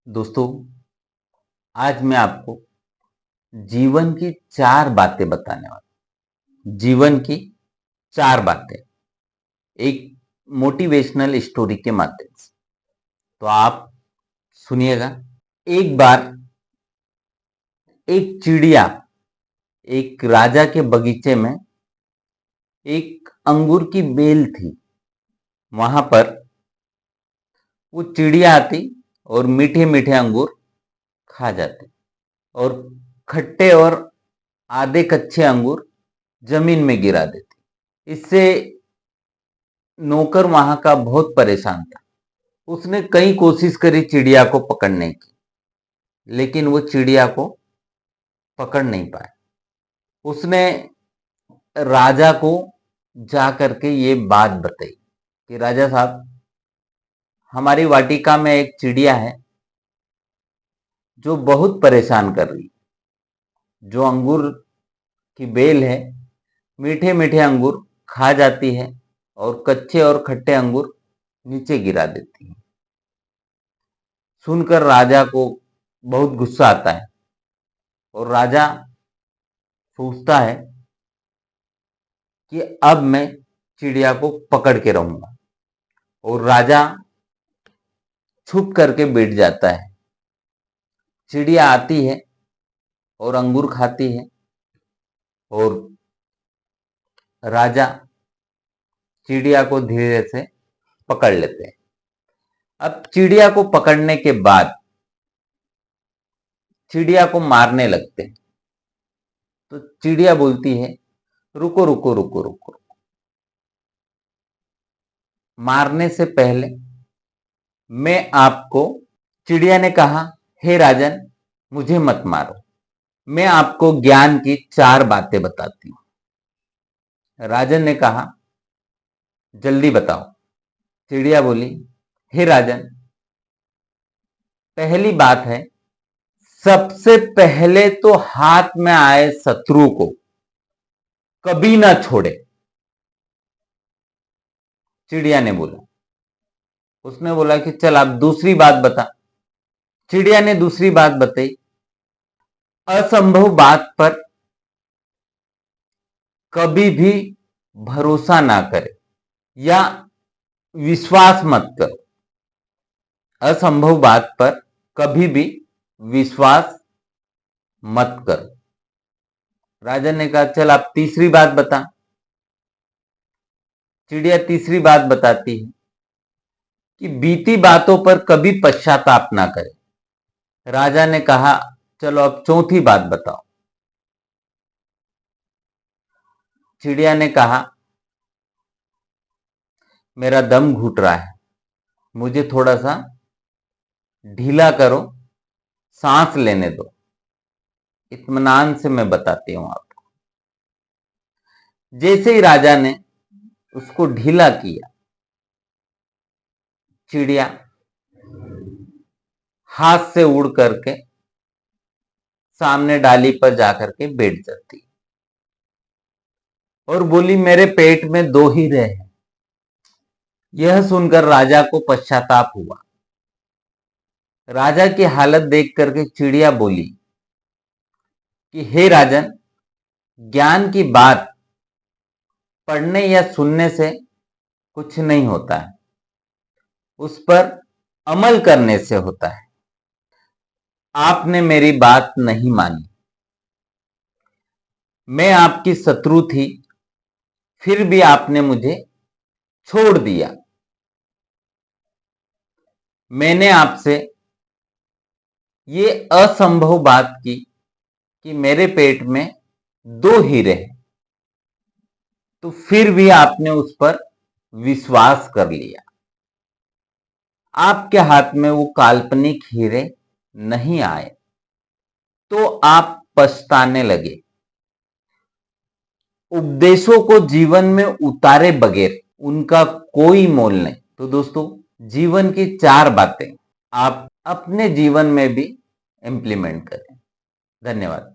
दोस्तों, आज मैं आपको जीवन की 4 बातें बताने वाला हूं। जीवन की 4 बातें एक मोटिवेशनल स्टोरी के माध्यम से। तो आप सुनिएगा। एक बार एक चिड़िया एक राजा के बगीचे में एक अंगूर की बेल थी। वहां पर वो चिड़िया आती और मीठे मीठे अंगूर खा जाती और खट्टे और आधे कच्चे अंगूर जमीन में गिरा देती। इससे नौकर वहां का बहुत परेशान था। उसने कई कोशिश करी चिड़िया को पकड़ने की, लेकिन वो चिड़िया को पकड़ नहीं पाया। उसने राजा को जा करके ये बात बताई कि राजा साहब, हमारी वाटिका में एक चिड़िया है जो बहुत परेशान कर रही है। जो अंगूर की बेल है, मीठे मीठे अंगूर खा जाती है और कच्चे और खट्टे अंगूर नीचे गिरा देती है। सुनकर राजा को बहुत गुस्सा आता है और राजा सोचता है कि अब मैं चिड़िया को पकड़ के रहूंगा। और राजा छुप करके बैठ जाता है। चिड़िया आती है और अंगूर खाती है और राजा चिड़िया को धीरे से पकड़ लेते हैं। अब चिड़िया को पकड़ने के बाद चिड़िया को मारने लगते हैं। तो चिड़िया बोलती है, रुको रुको रुको रुको, मारने से पहले मैं आपको। चिड़िया ने कहा, हे राजन, मुझे मत मारो, मैं आपको ज्ञान की 4 बातें बताती हूं। राजन ने कहा, जल्दी बताओ। चिड़िया बोली, हे राजन, पहली बात है, सबसे पहले तो हाथ में आए शत्रु को कभी ना छोड़े। चिड़िया ने बोला। उसने बोला कि चल आप दूसरी बात बता। चिड़िया ने दूसरी बात बताई, असंभव बात पर कभी भी भरोसा ना करे या विश्वास मत करो। असंभव बात पर कभी भी विश्वास मत करो। राजन ने कहा, चल आप तीसरी बात बता। चिड़िया तीसरी बात बताती है कि बीती बातों पर कभी पश्चाताप ना करे। राजा ने कहा, चलो अब चौथी बात बताओ। चिड़िया ने कहा, मेरा दम घुट रहा है, मुझे थोड़ा सा ढीला करो, सांस लेने दो, इत्मीनान से मैं बताती हूं आपको। जैसे ही राजा ने उसको ढीला किया, चिड़िया हाथ से उड़ करके सामने डाली पर जाकर के बैठ जाती और बोली, मेरे पेट में 2 हीरे हैं। यह सुनकर राजा को पश्चाताप हुआ। राजा की हालत देख करके चिड़िया बोली कि हे राजन, ज्ञान की बात पढ़ने या सुनने से कुछ नहीं होता है, उस पर अमल करने से होता है। आपने मेरी बात नहीं मानी। मैं आपकी शत्रु थी, फिर भी आपने मुझे छोड़ दिया। मैंने आपसे ये असंभव बात की कि मेरे पेट में 2 हीरे हैं, तो फिर भी आपने उस पर विश्वास कर लिया। आपके हाथ में वो काल्पनिक हीरे नहीं आए तो आप पछताने लगे। उपदेशों को जीवन में उतारे बगैर उनका कोई मोल नहीं। तो दोस्तों, जीवन की 4 बातें आप अपने जीवन में भी इंप्लीमेंट करें। धन्यवाद।